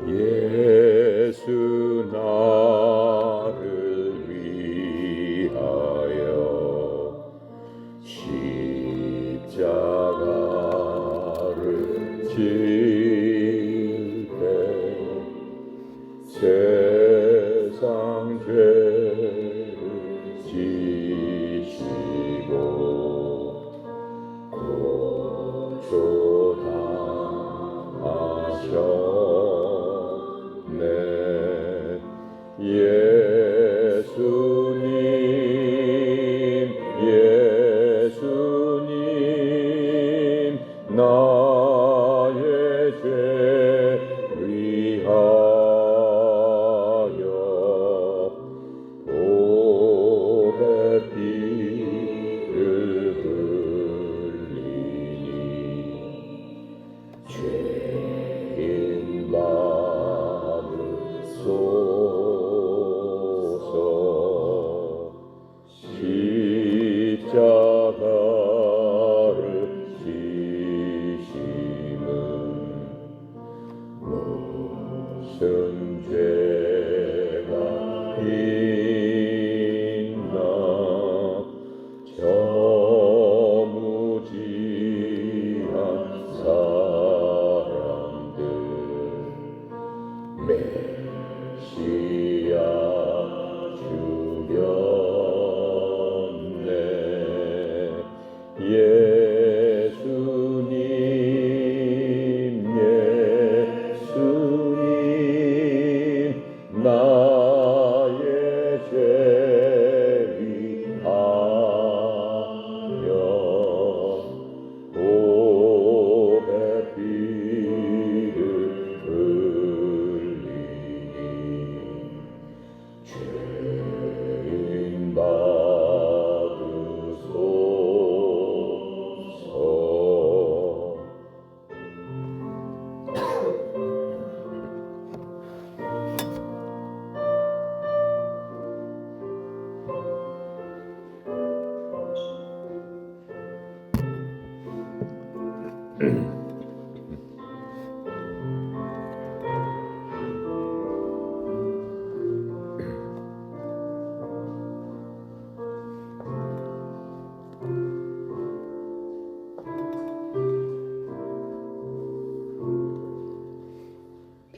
예수 나를 위하여 십자가를 질 때 세상 죄를 지시고 고초당하셨네. 예수님 나의 죄 위하여 보배 피를 흘리니 죄인 받으소서. 십자가를 지심은 무슨 죄가 있나. 저 무지한 사람들 메시아 죽였네. 예수님 나의 죄 위하여 보배 피를 흘리니 죄인 받으소서.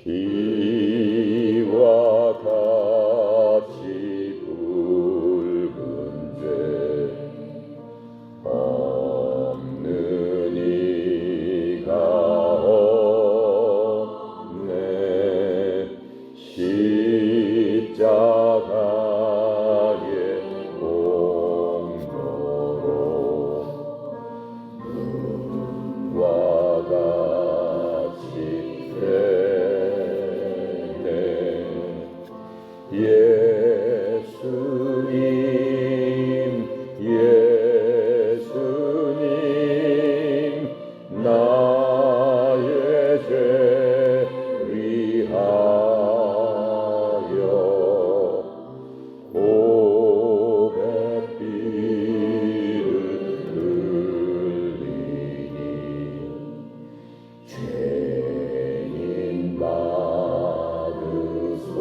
비와 같이 붉은 죄 없는 이가 없네. 십자가의 공로로 눈과 같이 되네. 예수님 나의 죄 위하여 보배 피를 흘리니 죄인 받으소서.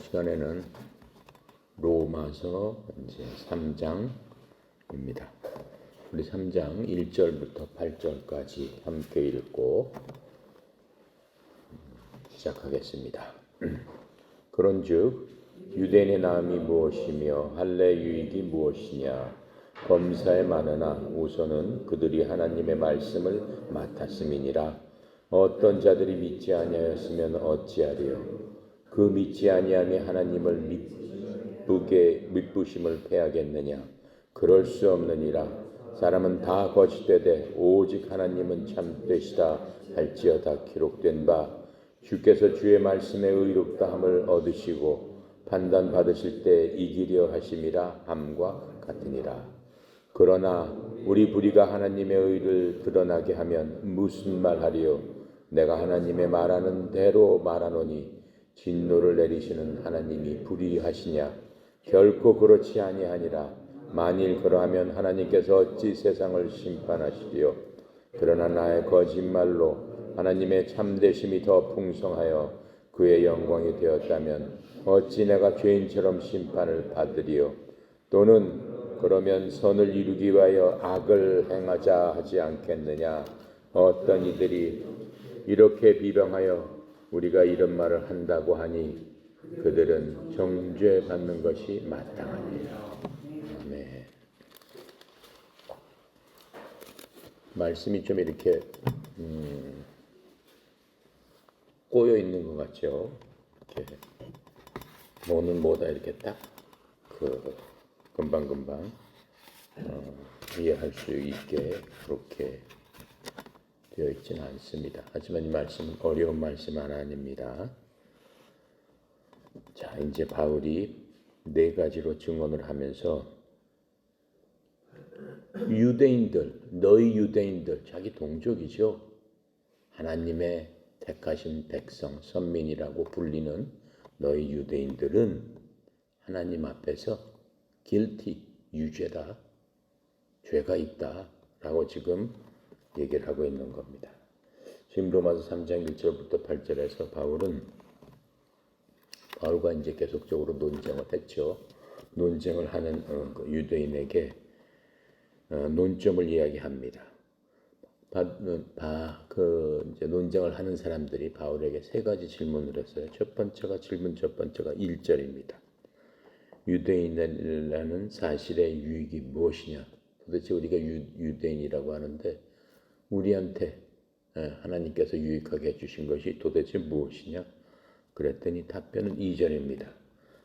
시간에는 로마서 이제 3장입니다. 우리 3장 1절부터 8절까지 함께 읽고 시작하겠습니다. 그런즉 유대인의 나음이 무엇이며 할례 유익이 무엇이냐? 검사에 많으나 우선은 그들이 하나님의 말씀을 맡았음이니라. 어떤 자들이 믿지 아니하였으면 어찌하리요? 그 믿지 아니함이 하나님을 믿부심을 패하겠느냐? 그럴 수 없느니라. 사람은 다 거짓되되 오직 하나님은 참되시다 할지어다. 기록된 바 주께서 주의 말씀에 의롭다함을 얻으시고 판단 받으실 때 이기려 하심이라 함과 같으니라. 그러나 우리 불의가 하나님의 의를 드러나게 하면 무슨 말하리요? 내가 하나님의 말하는 대로 말하노니 진노를 내리시는 하나님이 불의하시냐? 결코 그렇지 아니하니라. 만일 그러하면 하나님께서 어찌 세상을 심판하시리요? 그러나 나의 거짓말로 하나님의 참되심이 더 풍성하여 그의 영광이 되었다면 어찌 내가 죄인처럼 심판을 받으리요? 또는 그러면 선을 이루기 위하여 악을 행하자 하지 않겠느냐? 어떤 이들이 이렇게 비방하여 우리가 이런 말을 한다고 하니 그들은 정죄받는 것이 마땅하니라. 아멘. 말씀이 좀 이렇게 꼬여 있는 것 같죠. 이렇게 뭐는 뭐다 이렇게 딱 금방금방 이해할 수 있게 그렇게 되어 있지는 않습니다. 하지만 이 말씀은 어려운 말씀 아닙니다. 자, 이제 바울이 네 가지로 증언을 하면서 유대인들, 너희 유대인들, 자기 동족이죠. 하나님의 택하신 백성, 선민이라고 불리는 너희 유대인들은 하나님 앞에서 guilty, 유죄다, 죄가 있다라고 지금 얘기를 하고 있는 겁니다. 지금 로마서 3장 1절부터 8절에서 바울과 이제 계속적으로 논쟁을 했죠. 논쟁을 하는 유대인에게 논점을 이야기합니다. 이제 논쟁을 하는 사람들이 바울에게 세 가지 질문을 했어요. 첫 번째가 1절입니다. 유대인이라는 사실의 유익이 무엇이냐? 도대체 우리가 유대인이라고 하는데 우리한테 하나님께서 유익하게 해주신 것이 도대체 무엇이냐? 그랬더니 답변은 2절입니다.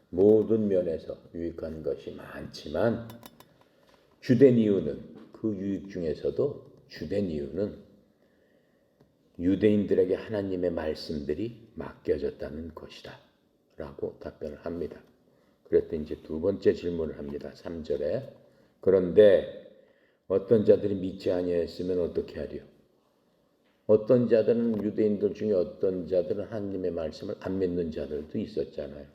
모든 면에서 유익한 것이 많지만 주된 이유는 그 유익 중에서도 주된 이유는 유대인들에게 하나님의 말씀들이 맡겨졌다는 것이다 라고 답변을 합니다. 그랬더니 이제 두 번째 질문을 합니다. 3절에 그런데 어떤 자들이 믿지 아니하였으면 어떻게 하리요? 어떤 자들은 유대인들 중에 어떤 자들은 하나님의 말씀을 안 믿는 자들도 있었잖아요.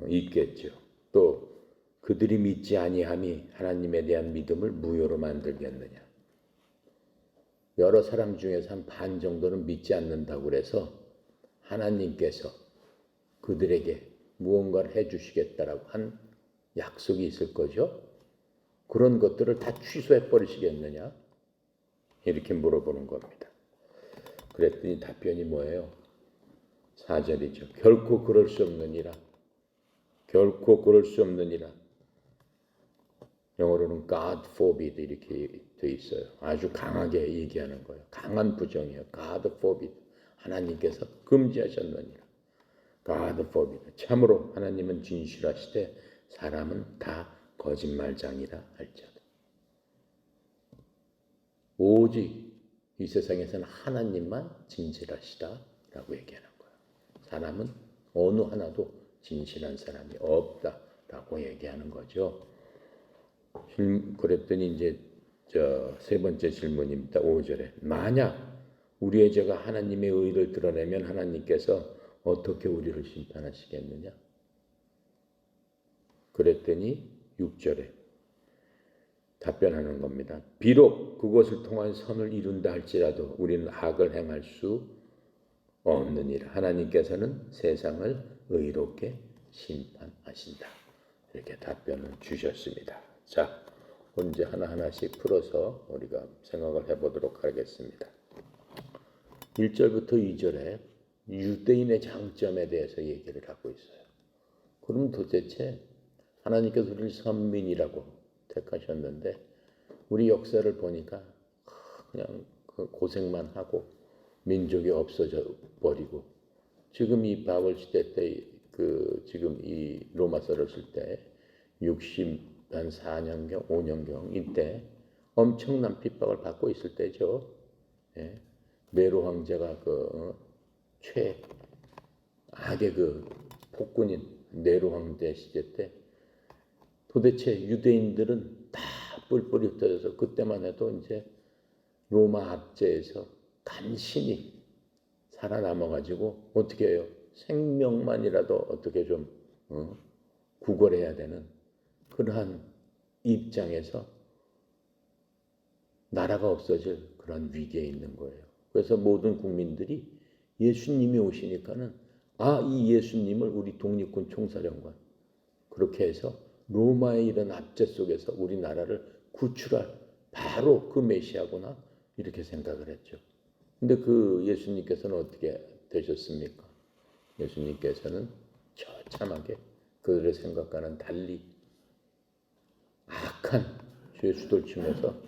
있겠죠. 또 그들이 믿지 아니함이 하나님에 대한 믿음을 무효로 만들겠느냐. 여러 사람 중에서 한 반 정도는 믿지 않는다고 그래서 하나님께서 그들에게 무언가를 해주시겠다라고 한 약속이 있을 거죠. 그런 것들을 다 취소해 버리시겠느냐? 이렇게 물어보는 겁니다. 그랬더니 답변이 뭐예요? 4절이죠. 결코 그럴 수 없느니라. 결코 그럴 수 없느니라. 영어로는 God forbid 이렇게 돼 있어요. 아주 강하게 얘기하는 거예요. 강한 부정이에요. God forbid. 하나님께서 금지하셨느니라. God forbid. 참으로 하나님은 진실하시되 사람은 다 거짓말장이라 할지어다. 오직 이 세상에서는 하나님만 진실하시다라고 얘기하는 거예요. 사람은 어느 하나도 진실한 사람이 없다라고 얘기하는 거죠. 그랬더니 이제 세 번째 질문입니다. 5절에 만약 우리의 죄가 하나님의 의를 드러내면 하나님께서 어떻게 우리를 심판하시겠느냐? 그랬더니 6절에 답변하는 겁니다. 비록 그것을 통한 선을 이룬다 할지라도 우리는 악을 행할 수 없느니라. 하나님께서는 세상을 의롭게 심판하신다. 이렇게 답변을 주셨습니다. 자, 이제 하나하나씩 풀어서 우리가 생각을 해보도록 하겠습니다. 1절부터 2절에 유대인의 장점에 대해서 얘기를 하고 있어요. 그럼 도대체 하나님께서 우리를 선민이라고 택하셨는데 우리 역사를 보니까 그냥 그 고생만 하고 민족이 없어져 버리고 지금 이 바울 시대 때 지금 이 로마서를 쓸 때 64년경 5년경 이때 엄청난 핍박을 받고 있을 때죠. 예. 네로 황제가 최악의 폭군인 네로 황제 시대 때 도대체 유대인들은 다 뿔뿔이 흩어져서 그때만 해도 이제 로마 압제에서 간신히 살아남아가지고 어떻게 해요? 생명만이라도 어떻게 좀 구걸해야 되는 그러한 입장에서 나라가 없어질 그런 위기에 있는 거예요. 그래서 모든 국민들이 예수님이 오시니까는 이 예수님을 우리 독립군 총사령관 그렇게 해서 로마의 이런 압제 속에서 우리나라를 구출할 바로 그 메시아구나 이렇게 생각을 했죠. 근데 그 예수님께서는 어떻게 되셨습니까? 예수님께서는 처참하게 그들의 생각과는 달리 악한 죄수들 중에서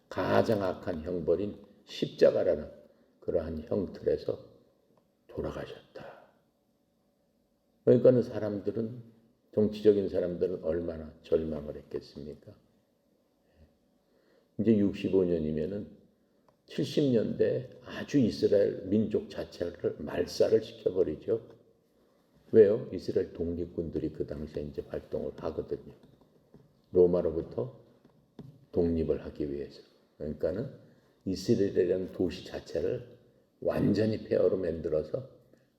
가장 악한 형벌인 십자가라는 그러한 형틀에서 돌아가셨다. 그러니까는 사람들은 정치적인 사람들은 얼마나 절망을 했겠습니까? 이제 65년이면은 70년대 아주 이스라엘 민족 자체를 말살을 시켜버리죠. 왜요? 이스라엘 독립군들이 그 당시에 이제 활동을 하거든요. 로마로부터 독립을 하기 위해서. 그러니까는 이스라엘이라는 도시 자체를 완전히 폐허로 만들어서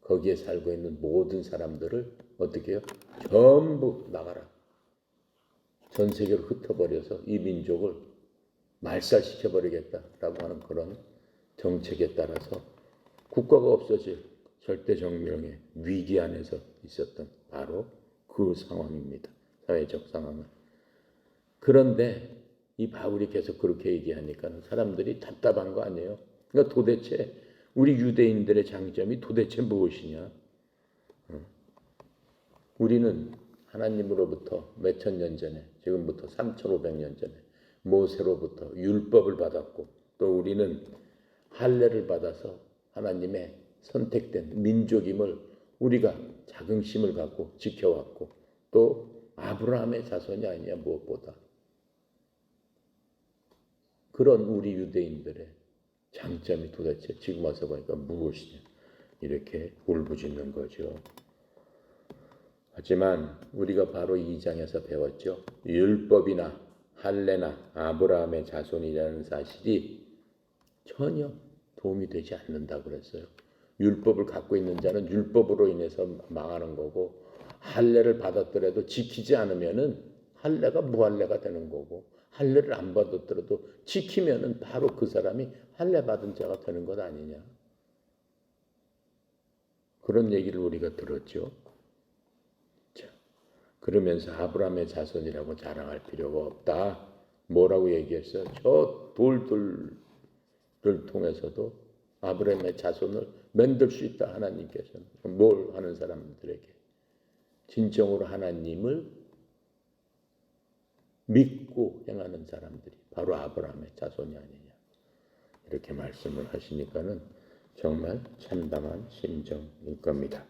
거기에 살고 있는 모든 사람들을 어떻게 해요? 전부 나가라. 전 세계로 흩어버려서 이 민족을 말살시켜버리겠다라고 하는 그런 정책에 따라서 국가가 없어질 절대정명의 위기 안에서 있었던 바로 그 상황입니다. 사회적 상황은. 그런데 이 바울이 계속 그렇게 얘기하니까 사람들이 답답한 거 아니에요? 그러니까 도대체 우리 유대인들의 장점이 도대체 무엇이냐? 우리는 하나님으로부터 몇천 년 전에, 지금부터 3,500년 전에 모세로부터 율법을 받았고 또 우리는 할례를 받아서 하나님의 선택된 민족임을 우리가 자긍심을 갖고 지켜왔고 또 아브라함의 자손이 아니냐 무엇보다. 그런 우리 유대인들의 장점이 도대체 지금 와서 보니까 무엇이냐 이렇게 울부짖는 거죠. 하지만 우리가 바로 2장에서 배웠죠. 율법이나 할례나 아브라함의 자손이라는 사실이 전혀 도움이 되지 않는다 그랬어요. 율법을 갖고 있는 자는 율법으로 인해서 망하는 거고 할례를 받았더라도 지키지 않으면은 할례가 무할례가 되는 거고 할례를 안 받았더라도 지키면은 바로 그 사람이 할례 받은 자가 되는 것 아니냐. 그런 얘기를 우리가 들었죠. 자, 그러면서 아브라함의 자손이라고 자랑할 필요가 없다. 뭐라고 얘기했어요? 저 돌들을 통해서도 아브라함의 자손을 만들 수 있다. 하나님께서는. 뭘 하는 사람들에게? 진정으로 하나님을 믿고 행하는 사람들이 바로 아브라함의 자손이 아니냐. 이렇게 말씀을 하시니까는 정말 참담한 심정일 겁니다.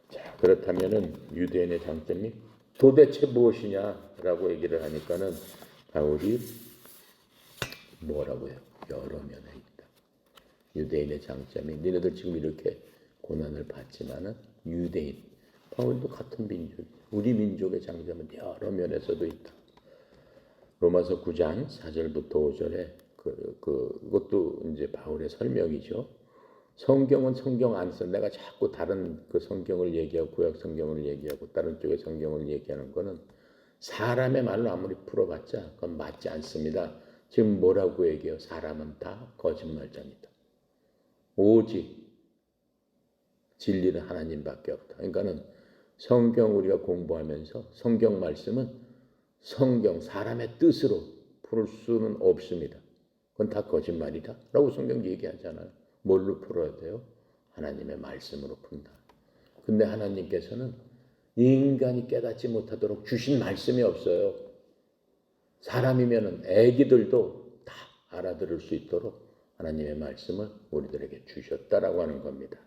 자, 그렇다면은 유대인의 장점이 도대체 무엇이냐라고 얘기를 하니까는 바울이 뭐라고 해요? 여러 면에 있다. 유대인의 장점이 너희들 지금 이렇게 고난을 받지만은 유대인, 바울도 같은 민족, 우리 민족의 장점은 여러 면에서도 있다. 로마서 9장 4절부터 5절에 그것도 이제 바울의 설명이죠. 성경은 성경 안 써. 내가 자꾸 다른 그 성경을 얘기하고 구약 성경을 얘기하고 다른 쪽의 성경을 얘기하는 거는 사람의 말로 아무리 풀어봤자 그건 맞지 않습니다. 지금 뭐라고 얘기해요? 사람은 다 거짓말장이다. 오직 진리는 하나님밖에 없다. 그러니까는 성경 우리가 공부하면서 성경 말씀은 성경 사람의 뜻으로 풀 수는 없습니다. 그건 다 거짓말이다 라고 성경 얘기하잖아요. 뭘로 풀어야 돼요? 하나님의 말씀으로 푼다. 근데 하나님께서는 인간이 깨닫지 못하도록 주신 말씀이 없어요. 사람이면은 애기들도 다 알아들을 수 있도록 하나님의 말씀을 우리들에게 주셨다라고 하는 겁니다.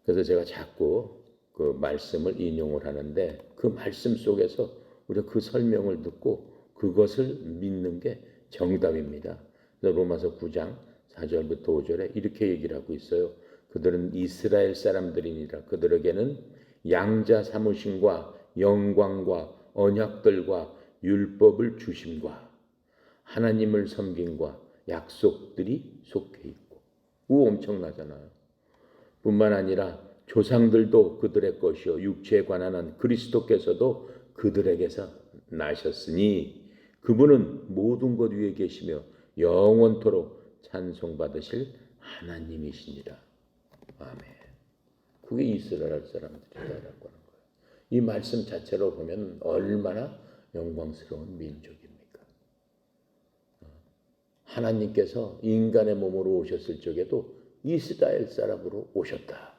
그래서 제가 자꾸 그 말씀을 인용을 하는데 그 말씀 속에서 우리가 그 설명을 듣고 그것을 믿는 게 정답입니다. 그래서 로마서 9장 4절부터 5절에 이렇게 얘기를 하고 있어요. 그들은 이스라엘 사람들이니라. 그들에게는 양자 삼으심과 영광과 언약들과 율법을 주심과 하나님을 섬김과 약속들이 속해 있고, 엄청나잖아요. 뿐만 아니라 조상들도 그들의 것이요 육체에 관한 한 그리스도께서도 그들에게서 나셨으니 그분은 모든 것 위에 계시며 영원토록 찬송받으실 하나님이시니라. 아멘. 그게 이스라엘 사람들이라고 하는 거예요. 이 말씀 자체로 보면 얼마나 영광스러운 민족입니까? 하나님께서 인간의 몸으로 오셨을 적에도 이스라엘 사람으로 오셨다.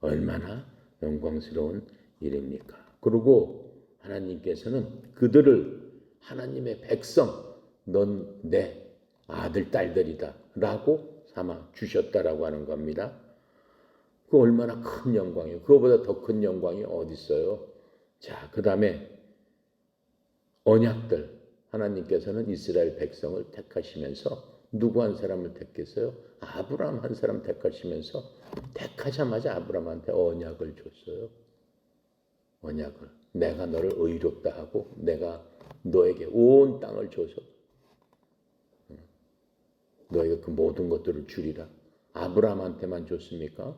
얼마나 영광스러운 일입니까? 그리고 하나님께서는 그들을 하나님의 백성, 넌 내 아들, 딸들이다 라고 삼아 주셨다라고 하는 겁니다. 그 얼마나 큰 영광이에요. 그거보다 더 큰 영광이 어디 있어요? 자, 그 다음에 언약들. 하나님께서는 이스라엘 백성을 택하시면서 누구 한 사람을 택했어요? 아브라함 한 사람 택하시면서 택하자마자 아브라함한테 언약을 줬어요. 언약을. 내가 너를 의롭다 하고 내가 너에게 온 땅을 줘서 너에게 그 모든 것들을 주리라. 아브라함한테만 줬습니까?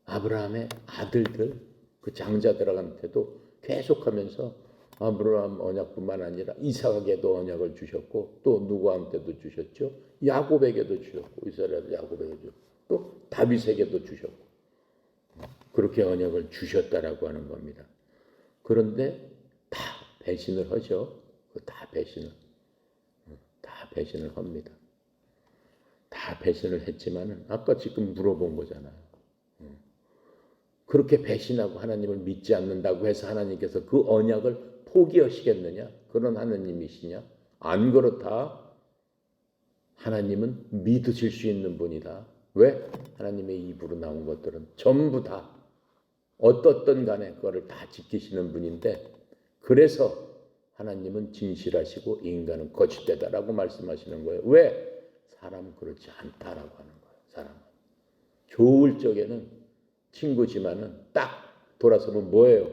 아브라함의 아들들, 그 장자들한테도 계속하면서 아브라함 언약뿐만 아니라 이삭에게도 언약을 주셨고 또 누구한테도 주셨죠? 야곱에게도 주셨고 이스라엘 야곱에게도 주셨고 또 다윗에게도 주셨고 그렇게 언약을 주셨다라고 하는 겁니다. 그런데 다 배신을 하죠. 다 배신을 합니다. 다 배신을 했지만은 아까 지금 물어본 거잖아요. 그렇게 배신하고 하나님을 믿지 않는다고 해서 하나님께서 그 언약을 포기하시겠느냐? 그런 하나님이시냐? 안 그렇다. 하나님은 믿으실 수 있는 분이다. 왜? 하나님의 입으로 나온 것들은 전부 다 어떻든 간에 그거를 다 지키시는 분인데 그래서 하나님은 진실하시고 인간은 거짓되다라고 말씀하시는 거예요. 왜? 사람은 그렇지 않다라고 하는 거예요. 사람은. 좋을 적에는 친구지만은 딱 돌아서면 뭐예요?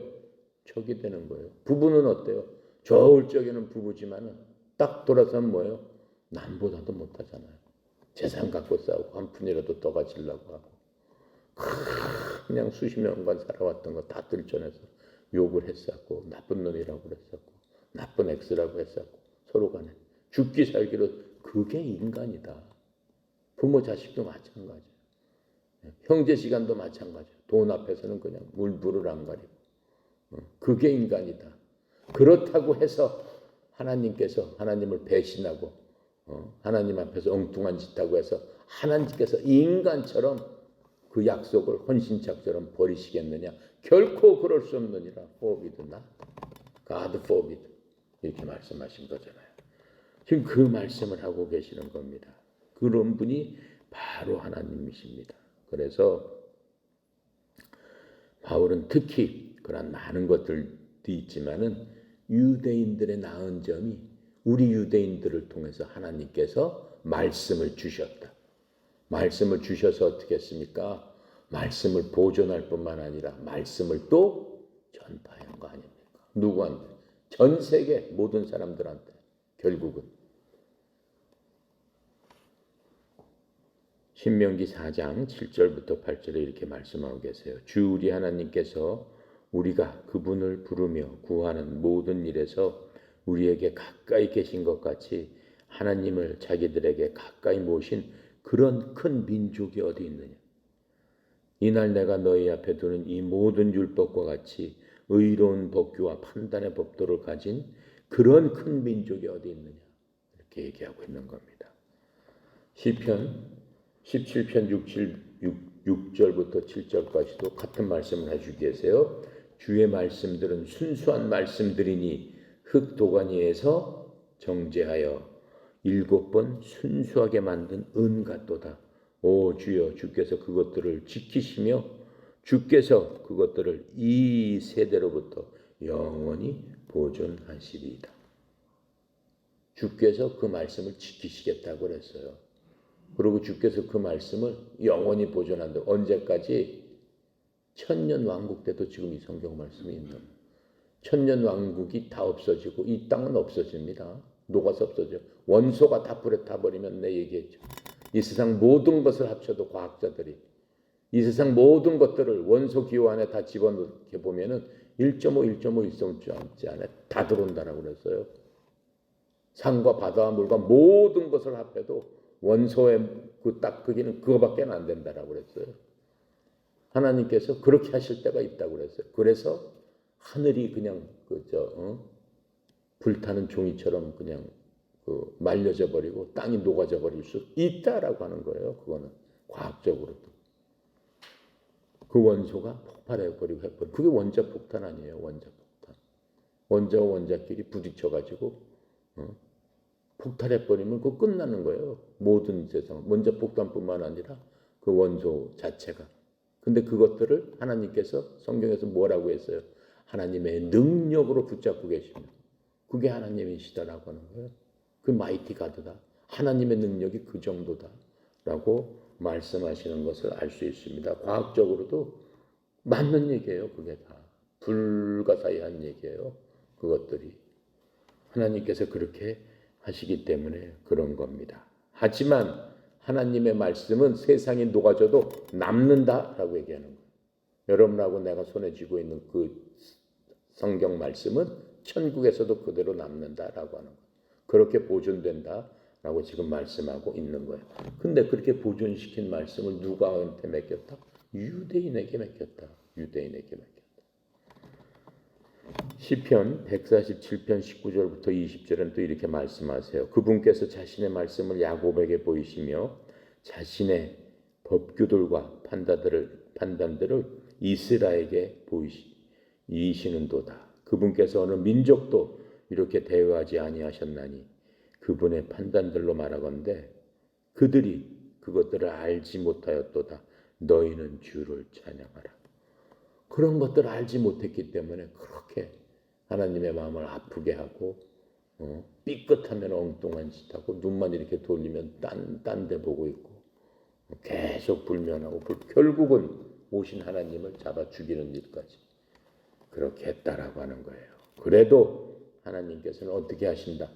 적이 되는 거예요. 부부는 어때요? 좋을 적에는 부부지만은 딱 돌아서면 뭐예요? 남보다도 못하잖아요. 재산 갖고 싸우고 한 푼이라도 더 가지려고 하고 그냥 수십 년간 살아왔던 거 다 들춰내서 욕을 했었고 나쁜 놈이라고 그랬었고 나쁜 엑스라고 했었고 서로 간에 죽기 살기로 그게 인간이다. 부모 자식도 마찬가지예요. 형제 시간도 마찬가지예요. 돈 앞에서는 그냥 물불을 안 가리고 그게 인간이다. 그렇다고 해서 하나님께서 하나님을 배신하고 하나님 앞에서 엉뚱한 짓 하고 해서 하나님께서 인간처럼 그 약속을 헌신짝처럼 버리시겠느냐? 결코 그럴 수 없느니라. Forbid not. God forbid. 이렇게 말씀하신 거잖아요. 지금 그 말씀을 하고 계시는 겁니다. 그런 분이 바로 하나님이십니다. 그래서 바울은 특히 그런 많은 것들이 있지만은 유대인들의 나은 점이 우리 유대인들을 통해서 하나님께서 말씀을 주셨다. 말씀을 주셔서 어떻게 했습니까? 말씀을 보존할 뿐만 아니라 말씀을 또 전파한 거 아닙니까? 누구한테? 전 세계 모든 사람들한테 결국은. 신명기 4장 7절부터 8절에 이렇게 말씀하고 계세요. 주 우리 하나님께서 우리가 그분을 부르며 구하는 모든 일에서 우리에게 가까이 계신 것 같이 하나님을 자기들에게 가까이 모신 그런 큰 민족이 어디 있느냐. 이날 내가 너희 앞에 두는 이 모든 율법과 같이 의로운 법규와 판단의 법도를 가진 그런 큰 민족이 어디 있느냐, 이렇게 얘기하고 있는 겁니다. 시편 17편 6절부터 7절까지도 같은 말씀을 해주고 계세요. 주의 말씀들은 순수한 말씀들이니 흙 도가니에서 정제하여 7번 순수하게 만든 은 같도다. 오 주여, 주께서 그것들을 지키시며 주께서 그것들을 이 세대로부터 영원히 보존하시리이다. 주께서 그 말씀을 지키시겠다고 그랬어요. 그리고 주께서 그 말씀을 영원히 보존한다. 언제까지? 천년 왕국 때도 지금 이 성경 말씀이 있는, 천년 왕국이 다 없어지고 이 땅은 없어집니다. 녹아서 없어져. 원소가 다 불에 타버리면, 내 얘기했죠. 이 세상 모든 것을 합쳐도 과학자들이 이 세상 모든 것들을 원소 기호 안에 다 집어넣게 보면은 1.5, 1.5 안에 다 들어온다라고 그랬어요. 산과 바다와 물과 모든 것을 합해도 원소의 그 딱 크기는 그거밖에 안 된다라고 그랬어요. 하나님께서 그렇게 하실 때가 있다고 그랬어요. 그래서 하늘이 그냥 불타는 종이처럼 그냥 말려져 버리고 땅이 녹아져 버릴 수 있다라고 하는 거예요. 그거는 과학적으로도. 그 원소가 폭발해 버리고 해버리고, 그게 원자 폭탄 아니에요. 원자 폭탄. 원자와 원자끼리 부딪혀 가지고 폭발해 버리면 그거 끝나는 거예요. 모든 세상 원자 폭탄뿐만 아니라 그 원소 자체가. 근데 그것들을 하나님께서 성경에서 뭐라고 했어요? 하나님의 능력으로 붙잡고 계시며, 그게 하나님이시다라고 하는 거예요. 그 마이티 가드다. 하나님의 능력이 그 정도다라고 말씀하시는 것을 알 수 있습니다. 과학적으로도 맞는 얘기예요. 그게 다 불가사의한 얘기예요. 그것들이 하나님께서 그렇게 하시기 때문에 그런 겁니다. 하지만 하나님의 말씀은 세상이 녹아져도 남는다라고 얘기하는 거예요. 여러분하고 내가 손에 쥐고 있는 그 성경 말씀은 천국에서도 그대로 남는다라고 하는 거예요. 그렇게 보존된다라고 지금 말씀하고 있는 거예요. 근데 그렇게 보존시킨 말씀을 누구한테 맡겼다? 유대인에게 맡겼다. 유대인에게 맡겼다. 시편 147편 19절부터 20절은 또 이렇게 말씀하세요. 그분께서 자신의 말씀을 야곱에게 보이시며 자신의 법규들과 판단들을 이스라엘에게 보이시는도다. 그분께서 어느 민족도 이렇게 대우하지 아니하셨나니 그분의 판단들로 말하건대 그들이 그것들을 알지 못하였도다. 너희는 주를 찬양하라. 그런 것들을 알지 못했기 때문에 그렇게 하나님의 마음을 아프게 하고 삐끗하면 엉뚱한 짓 하고 눈만 이렇게 돌리면 딴 데 보고 있고 계속 불면하고 결국은 오신 하나님을 잡아 죽이는 일까지 그렇게 했다라고 하는 거예요. 그래도 하나님께서는 어떻게 하신다?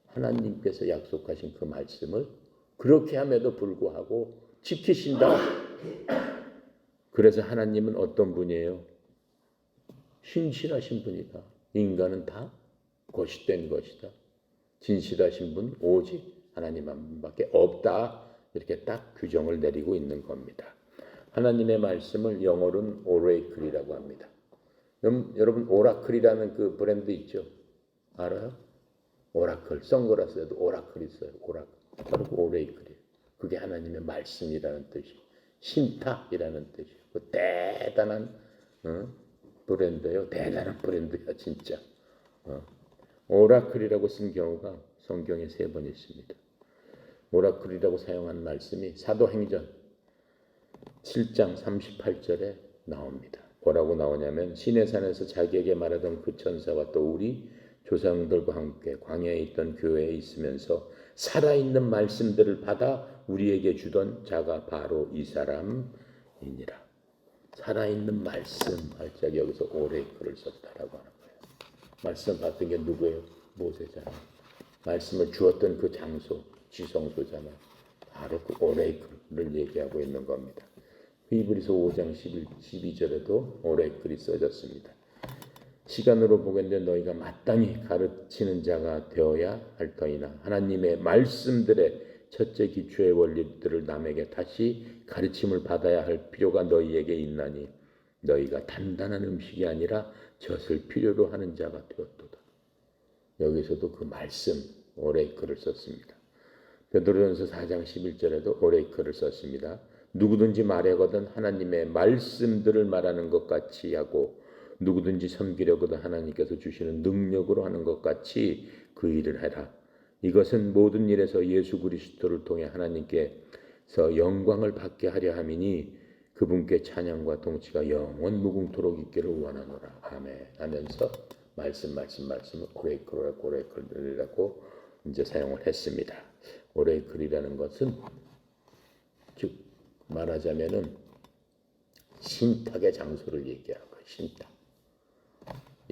하나님께서 약속하신 그 말씀을 그렇게 함에도 불구하고 지키신다. 그래서 하나님은 어떤 분이에요? 신실하신 분이다. 인간은 다 거짓된 것이다. 진실하신 분 오직 하나님 한 분밖에 없다. 이렇게 딱 규정을 내리고 있는 겁니다. 하나님의 말씀을 영어로는 오레이클이라고 합니다. 여러분 오라클이라는 그 브랜드 있죠? 알아요? 오라클, 선글라스에도 오라클 있어요. 오라클. 바로 그 오레이클이에요. 그게 하나님의 말씀이라는 뜻이에요. 신탁이라는 뜻이에요. 그 대단한 브랜드예요. 대단한 브랜드야 진짜. 오라클이라고 쓴 경우가 성경에 3번 있습니다. 오라클이라고 사용한 말씀이 사도행전 7장 38절에 나옵니다. 뭐라고 나오냐면 시내산에서 자기에게 말하던 그 천사와 또 우리 조상들과 함께 광야에 있던 교회에 있으면서 살아있는 말씀들을 받아 우리에게 주던 자가 바로 이 사람이니라. 살아있는 말씀 할 때 여기서 오레이클을 썼다라고 하는 거예요. 말씀 받은 게 누구예요? 모세잖아. 말씀을 주었던 그 장소, 지성소잖아. 바로 그 오레이클을 얘기하고 있는 겁니다. 히브리서 5장 12절에도 오레이클이 써졌습니다. 시간으로 보건대 너희가 마땅히 가르치는 자가 되어야 할 터이나 하나님의 말씀들의 첫째 기초의 원리들을 남에게 다시 가르침을 받아야 할 필요가 너희에게 있나니 너희가 단단한 음식이 아니라 젖을 필요로 하는 자가 되었도다. 여기서도 그 말씀 오레이크를 썼습니다. 베드로전서 4장 11절에도 오레이크를 썼습니다. 누구든지 말하거든 하나님의 말씀들을 말하는 것 같이 하고 누구든지 섬기려거든 하나님께서 주시는 능력으로 하는 것 같이 그 일을 해라. 이것은 모든 일에서 예수 그리스도를 통해 하나님께서 영광을 받게 하려 함이니 그분께 찬양과 통치가 영원 무궁토록 있기를 원하노라. 아멘 하면서 말씀을 오레이크라고 이제 사용을 했습니다. 오레이크라는 것은 즉 말하자면은 신탁의 장소를 얘기하는 거예요. 신탁.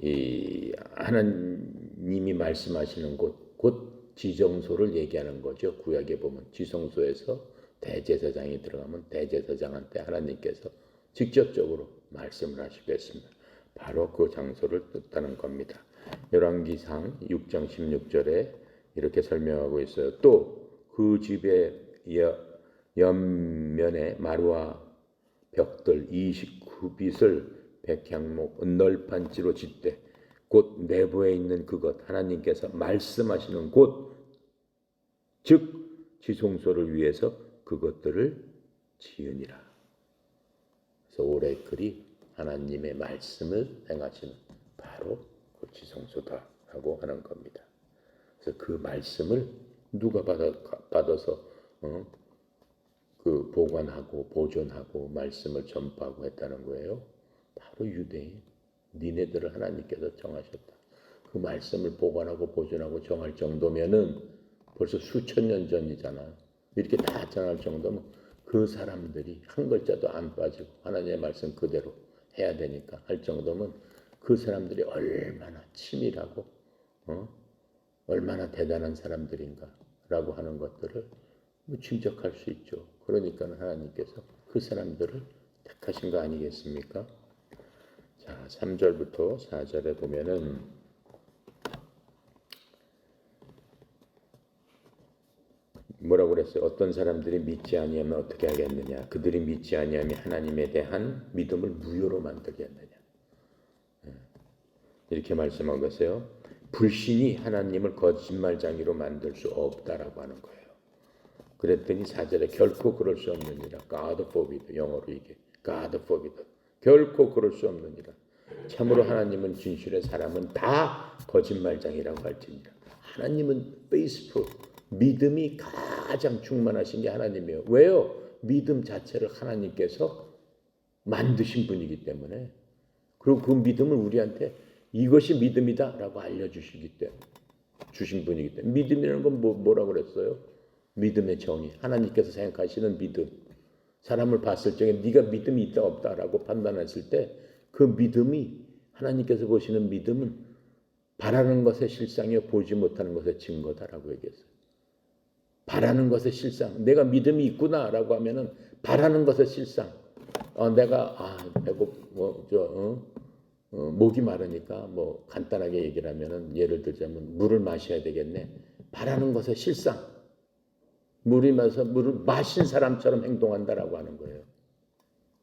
이 하나님이 말씀하시는 곳, 곧 지정소를 얘기하는 거죠. 구약에 보면 지성소에서 대제사장이 들어가면 대제사장한테 하나님께서 직접적으로 말씀을 하시겠습니다. 바로 그 장소를 뜻하는 겁니다. 열왕기상 6장 16절에 이렇게 설명하고 있어요. 또 그 집의 옆면에 마루와 벽들 29빛을 백향목 은널판지로 짓되 곧 내부에 있는 그것 하나님께서 말씀하시는 곳 즉 지성소를 위해서 그것들을 지으니라. 그래서 오레클이 하나님의 말씀을 행하시는 바로 그 지성소다라고 하는 겁니다. 그래서 그 말씀을 누가 받아서 그 보관하고 보존하고 말씀을 전파하고 했다는 거예요. 바로 유대인. 니네들을 하나님께서 정하셨다. 그 말씀을 보관하고 보존하고 정할 정도면은 벌써 수천 년 전이잖아요. 이렇게 다 정할 정도면 그 사람들이 한 글자도 안 빠지고 하나님의 말씀 그대로 해야 되니까 할 정도면 그 사람들이 얼마나 치밀하고 얼마나 대단한 사람들인가라고 하는 것들을 짐작할 수 있죠. 그러니까 하나님께서 그 사람들을 택하신 거 아니겠습니까? 자, 3절부터 4절에 보면은 뭐라고 그랬어요? 어떤 사람들이 믿지 아니하면 어떻게 하겠느냐? 그들이 믿지 아니하면 하나님에 대한 믿음을 무효로 만들겠느냐? 이렇게 말씀한 것이에요. 불신이 하나님을 거짓말장이로 만들 수 없다라고 하는 거예요. 그랬더니 4절에 결코 그럴 수 없느니라. God forbid. 영어로 이게 God forbid. 결코 그럴 수 없느니라. 참으로 하나님은 진실의 사람은 다 거짓말장이라고 할지니라. 하나님은 faithful. 믿음이 가장 충만하신 게 하나님이에요. 왜요? 믿음 자체를 하나님께서 만드신 분이기 때문에. 그리고 그 믿음을 우리한테 이것이 믿음이다라고 알려주시기 때문에 주신 분이기 때문에. 믿음이라는 건 뭐라고 그랬어요? 믿음의 정의. 하나님께서 생각하시는 믿음. 사람을 봤을 적에 네가 믿음이 있다 없다라고 판단했을 때 그 믿음이 하나님께서 보시는 믿음은 바라는 것의 실상이요 보지 못하는 것의 증거다라고 얘기했어요. 바라는 것의 실상. 내가 믿음이 있구나라고 하면은 바라는 것의 실상. 내가 목이 마르니까 뭐 간단하게 얘기를 하면은 예를 들자면 물을 마셔야 되겠네. 바라는 것의 실상. 물을 마신 사람처럼 행동한다라고 하는 거예요.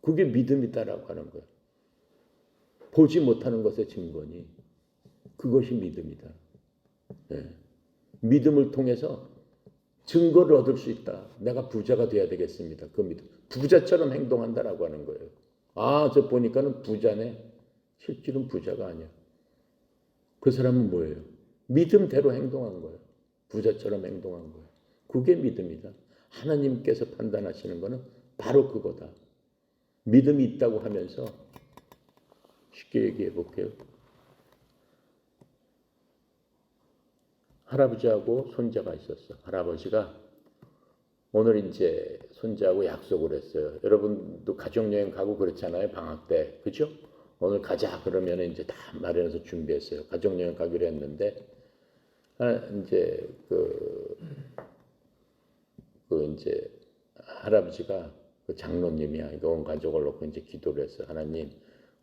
그게 믿음이다라고 하는 거예요. 보지 못하는 것의 증거니 그것이 믿음이다. 네. 믿음을 통해서 증거를 얻을 수 있다. 내가 부자가 돼야 되겠습니다. 그 믿음. 부자처럼 행동한다라고 하는 거예요. 저 보니까는 부자네. 실질은 부자가 아니야. 그 사람은 뭐예요? 믿음대로 행동한 거예요. 부자처럼 행동한 거예요. 그게 믿음이다. 하나님께서 판단하시는 거는 바로 그거다. 믿음이 있다고 하면서 쉽게 얘기해 볼게요. 할아버지하고 손자가 있었어. 할아버지가 오늘 이제 손자하고 약속을 했어요. 여러분도 가족여행 가고 그렇잖아요. 방학 때. 그죠? 오늘 가자 그러면 이제 다 마련해서 준비했어요. 가족여행 가기로 했는데 이제 이제 할아버지가 그 장로님이야. 이거 온 가족을 놓고 이제 기도를 했어요. 하나님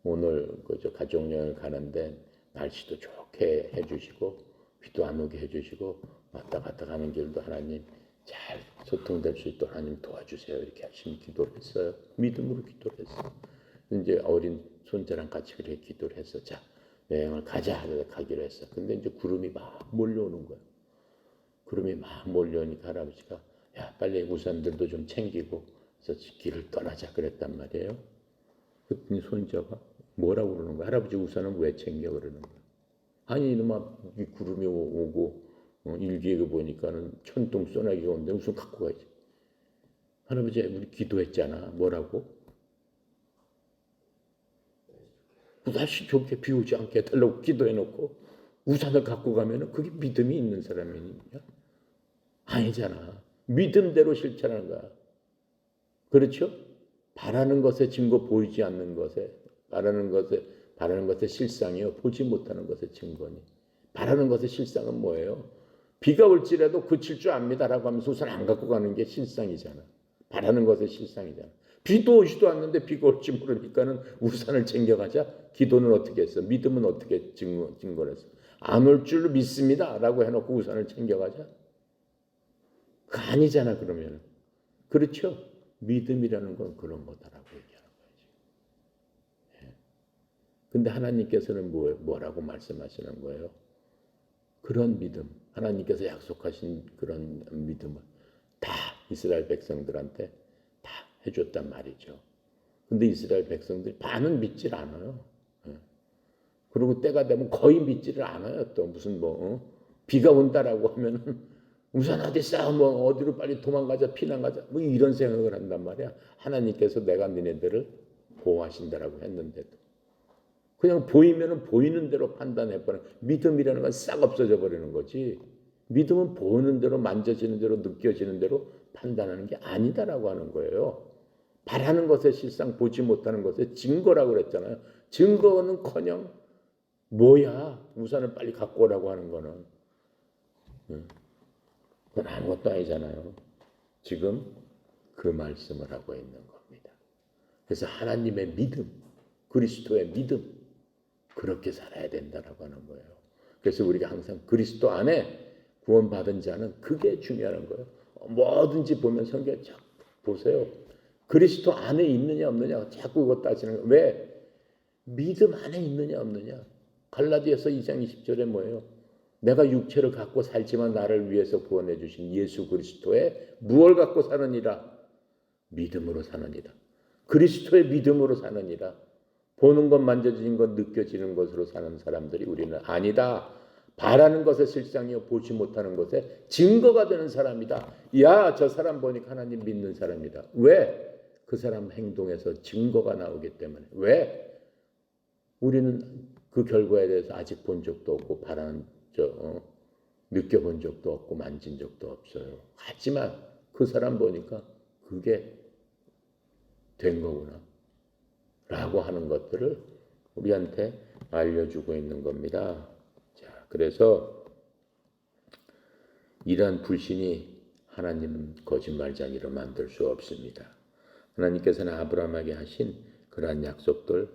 오늘 저 가족여행을 가는데 날씨도 좋게 해주시고 비도 안 오게 해주시고 왔다 갔다 가는 길도 하나님 잘 소통될 수 있도록 하나님 도와주세요. 이렇게 열심히 기도를 했어요. 믿음으로 기도를 했어요. 이제 어린 손자랑 같이 그렇게 기도를 했어. 자, 여행을 가자 하면서 가기로 했어. 근데 이제 구름이 막 몰려오는 거야. 구름이 막 몰려오니까 할아버지가 야 빨리 우산들도 좀 챙기고 그래서 길을 떠나자 그랬단 말이에요. 그랬더니 손자가 뭐라고 그러는 거야? 할아버지 우산은 왜 챙겨 그러는 거야? 아니 이놈아 이 구름이 오고 일기에 보니까는 천둥 소나기가 오는데 무슨 갖고 가야지. 할아버지 우리 기도했잖아. 뭐라고? 날씨 좋게 비 오지 않게 해달라고 기도해놓고 우산을 갖고 가면은 그게 믿음이 있는 사람이냐? 아니잖아. 믿음대로 실천하는 거야. 그렇죠? 바라는 것의 증거 보이지 않는 것에 바라는 것의 실상이요 보지 못하는 것의 증거니. 바라는 것의 실상은 뭐예요? 비가 올지라도 그칠 줄 압니다라고 하면서 우산 안 갖고 가는 게 실상이잖아. 바라는 것의 실상이잖아. 비도 오지도 않는데 비가 올지 모르니까는 우산을 챙겨가자. 기도는 어떻게 했어? 믿음은 어떻게 증거를 했어? 안 올 줄로 믿습니다라고 해놓고 우산을 챙겨가자. 그거 아니잖아 그러면. 그렇죠? 믿음이라는 건 그런 거다라고 얘기하는 거지. 예. 근데 하나님께서는 뭐라고 말씀하시는 거예요? 그런 믿음, 하나님께서 약속하신 그런 믿음을 다 이스라엘 백성들한테 다 해줬단 말이죠. 근데 이스라엘 백성들이 반은 믿질 않아요. 예. 그리고 때가 되면 거의 믿지를 않아요. 또 무슨 비가 온다라고 하면은 우산 어디 있어? 뭐 어디로 빨리 도망가자, 피난가자, 뭐 이런 생각을 한단 말이야. 하나님께서 내가 니네들을 보호하신다라고 했는데도 그냥 보이면은 보이는 대로 판단해버려. 믿음이라는 건 싹 없어져 버리는 거지. 믿음은 보이는 대로, 만져지는 대로, 느껴지는 대로 판단하는 게 아니다라고 하는 거예요. 바라는 것의 실상, 보지 못하는 것의 증거라고 그랬잖아요. 증거는커녕 뭐야? 우산을 빨리 갖고 오라고 하는 거는. 그건 아무것도 아니잖아요. 지금 그 말씀을 하고 있는 겁니다. 그래서 하나님의 믿음, 그리스도의 믿음, 그렇게 살아야 된다라고 하는 거예요. 그래서 우리가 항상 그리스도 안에 구원받은 자는 그게 중요한 거예요. 뭐든지 보면 성경 자꾸 보세요. 그리스도 안에 있느냐 없느냐 자꾸 그거 따지는 거예요. 왜? 믿음 안에 있느냐 없느냐. 갈라디아서 2장 20절에 뭐예요? 내가 육체를 갖고 살지만 나를 위해서 구원해 주신 예수 그리스도의 무엇을 갖고 사느니라? 믿음으로 사느니라. 그리스도의 믿음으로 사느니라. 보는 것, 만져지는 것, 느껴지는 것으로 사는 사람들이 우리는 아니다. 바라는 것의 실상이요 보지 못하는 것의 증거가 되는 사람이다. 야, 저 사람 보니까 하나님 믿는 사람이다. 왜? 그 사람 행동에서 증거가 나오기 때문에. 왜? 우리는 그 결과에 대해서 아직 본 적도 없고 느껴본 적도 없고 만진 적도 없어요. 하지만 그 사람 보니까 그게 된 거구나 라고 하는 것들을 우리한테 알려주고 있는 겁니다. 자, 그래서 이러한 불신이 하나님은 거짓말쟁이로 만들 수 없습니다. 하나님께서는 아브라함에게 하신 그러한 약속들,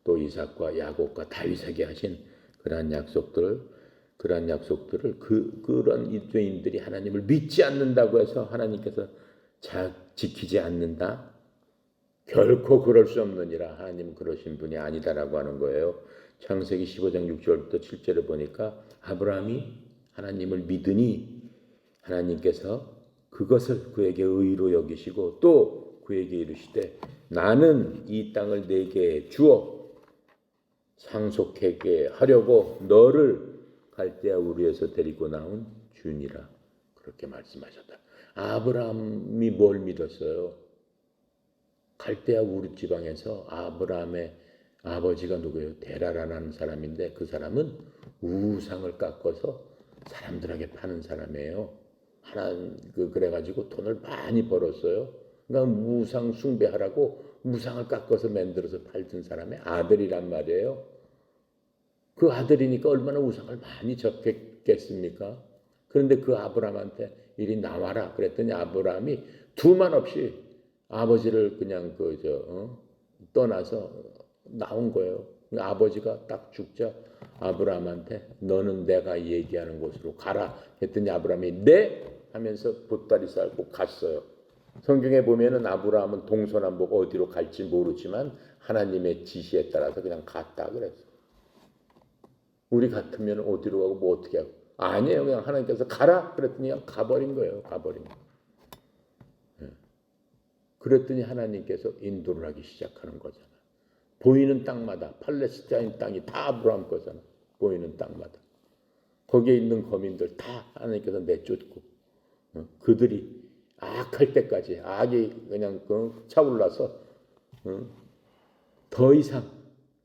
또 이삭과 야곱과 다윗에게 하신 그러한 약속들을 그런 유대인들이 하나님을 믿지 않는다고 해서 하나님께서 지키지 않는다. 결코 그럴 수 없느니라. 하나님은 그러신 분이 아니다라고 하는 거예요. 창세기 15장 6절부터 7절을 보니까 아브라함이 하나님을 믿으니 하나님께서 그것을 그에게 의로 여기시고 또 그에게 이르시되 나는 이 땅을 내게 주어 상속하게 하려고 너를 갈대아 우르에서 데리고 나온 주니라. 그렇게 말씀하셨다. 아브라함이 뭘 믿었어요? 갈대아 우르 지방에서 아브라함의 아버지가 누구예요? 데라라는 사람인데 그 사람은 우상을 깎아서 사람들에게 파는 사람이에요. 그래가지고 돈을 많이 벌었어요. 그러니까 우상 숭배하라고 우상을 깎아서 만들어서 팔던 사람의 아들이란 말이에요. 그 아들이니까 얼마나 우상을 많이 접했겠습니까? 그런데 그 아브라함한테 이리 나와라 그랬더니 아브라함이 두말 없이 아버지를 그냥 떠나서 나온 거예요. 아버지가 딱 죽자 아브라함한테 너는 내가 얘기하는 곳으로 가라 했더니 아브라함이 네 하면서 보따리 싸고 갔어요. 성경에 보면은 아브라함은 동서남북 어디로 갈지 모르지만 하나님의 지시에 따라서 그냥 갔다 그랬어. 우리 같으면 어디로 가고 뭐 어떻게 하고. 아니에요. 그냥 하나님께서 가라 그랬더니 그냥 가버린 거예요. 가버린 거. 그랬더니 하나님께서 인도를 하기 시작하는 거잖아. 보이는 땅마다 팔레스타인 땅이 다 아브라함 거잖아. 보이는 땅마다. 거기에 있는 거민들 다 하나님께서 내쫓고 그들이 악할 때까지 악이 그냥 차올라서 더 이상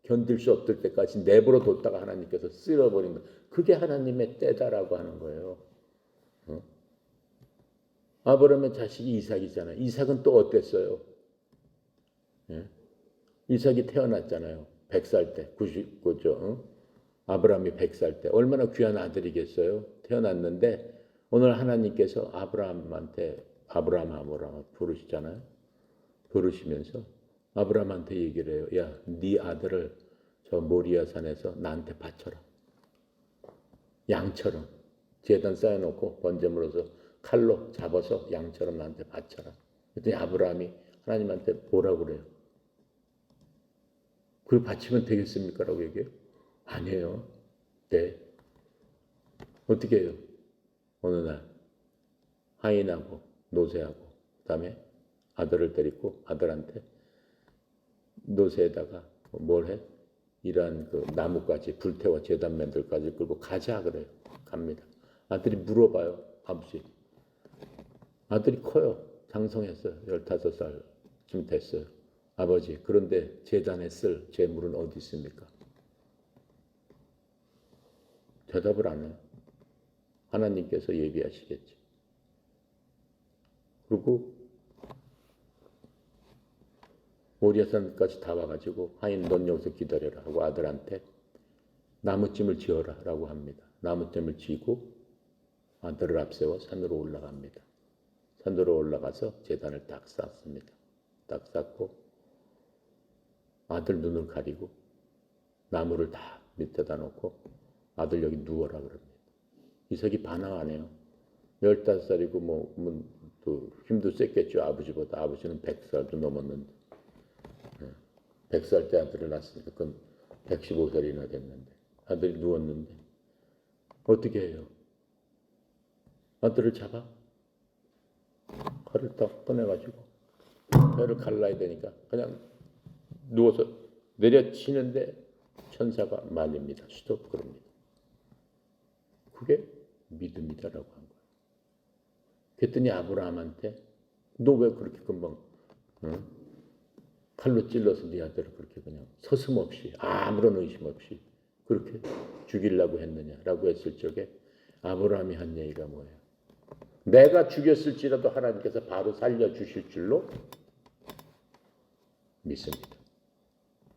견딜 수 없을 때까지 내버려 뒀다가 하나님께서 쓸어버린 거. 그게 하나님의 때다라고 하는 거예요. 아브라함의 자식이 이삭이잖아요. 이삭은 또 어땠어요? 이삭이 태어났잖아요. 100살 때, 99죠. 아브라함이 100살 때 얼마나 귀한 아들이겠어요. 태어났는데 오늘 하나님께서 아브라함한테 아브라함 부르시잖아요. 부르시면서 아브라함한테 얘기를 해요. 야, 네 아들을 저 모리아 산에서 나한테 바쳐라. 양처럼 제단 쌓여놓고 번제물로서 칼로 잡아서 양처럼 나한테 바쳐라. 그랬더니 아브라함이 하나님한테 뭐라고 그래요? 그걸 바치면 되겠습니까? 라고 얘기해요. 아니에요. 네. 어떻게 해요? 어느 날 하인하고 노새하고 그다음에 아들을 데리고 아들한테 노새에다가 뭘 해? 이러한 그 나무까지 불태워 제단맨들까지 끌고 가자 그래요. 갑니다. 아들이 물어봐요. 아버지. 아들이 커요. 장성했어요. 15살쯤 됐어요. 아버지, 그런데 제단에 쓸 제물은 어디 있습니까? 대답을 안 해요. 하나님께서 얘기하시겠지. 그리고 모리아산까지 다 와가지고 하인 넌 여기서 기다려라 하고 아들한테 나무찜을 지어라 라고 합니다. 나무찜을 지고 아들을 앞세워 산으로 올라갑니다. 산으로 올라가서 제단을 딱 쌓습니다. 딱 쌓고 아들 눈을 가리고 나무를 다 밑에다 놓고 아들 여기 누워라 그럽니다. 이삭이 반항 안 해요. 15살이고 또 힘도 셌겠죠. 아버지보다. 아버지는 100살도 넘었는데 100살 때 아들을 낳았으니까 그건 115살이나 됐는데 아들이 누웠는데 어떻게 해요? 아들을 잡아 칼을 딱 꺼내가지고 혀를 갈라야 되니까 그냥 누워서 내려치는데 천사가 말립니다. 스톱 그럽니다. 그게 믿음이다라고 한 거예요. 그랬더니 아브라함한테 너 왜 그렇게 금방 칼로 찔러서 네 아들을 그렇게 그냥 서슴없이 아무런 의심 없이 그렇게 죽이려고 했느냐라고 했을 적에 아브라함이 한 얘기가 뭐예요? 내가 죽였을지라도 하나님께서 바로 살려주실 줄로 믿습니다.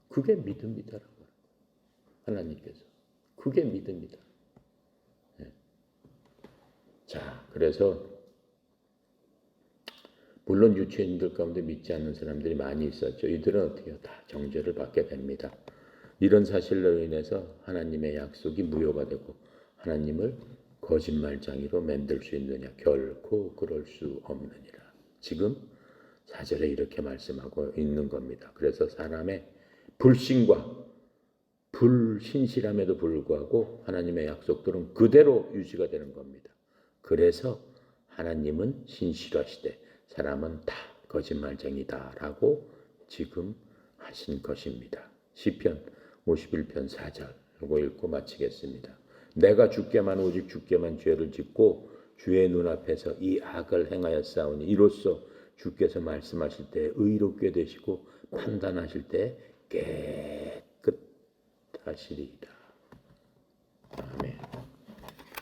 그게 믿음이다라고 하는 거예요. 하나님께서. 그게 믿음이다. 네. 자, 그래서 물론 유치인들 가운데 믿지 않는 사람들이 많이 있었죠. 이들은 어떻게 해요? 다 정죄를 받게 됩니다. 이런 사실로 인해서 하나님의 약속이 무효가 되고 하나님을 거짓말장이로 만들 수 있느냐? 결코 그럴 수 없느니라. 지금 4절에 이렇게 말씀하고 있는 겁니다. 그래서 사람의 불신과 불신실함에도 불구하고 하나님의 약속들은 그대로 유지가 되는 겁니다. 그래서 하나님은 신실하시되 사람은 다 거짓말쟁이다라고 지금 하신 것입니다. 시편 51편 4절 이거 읽고 마치겠습니다. 내가 주께만 오직 주께만 죄를 짓고 주의 눈앞에서 이 악을 행하였사오니 이로써 주께서 말씀하실 때 의롭게 되시고 판단하실 때 깨끗하시리이다. 아멘.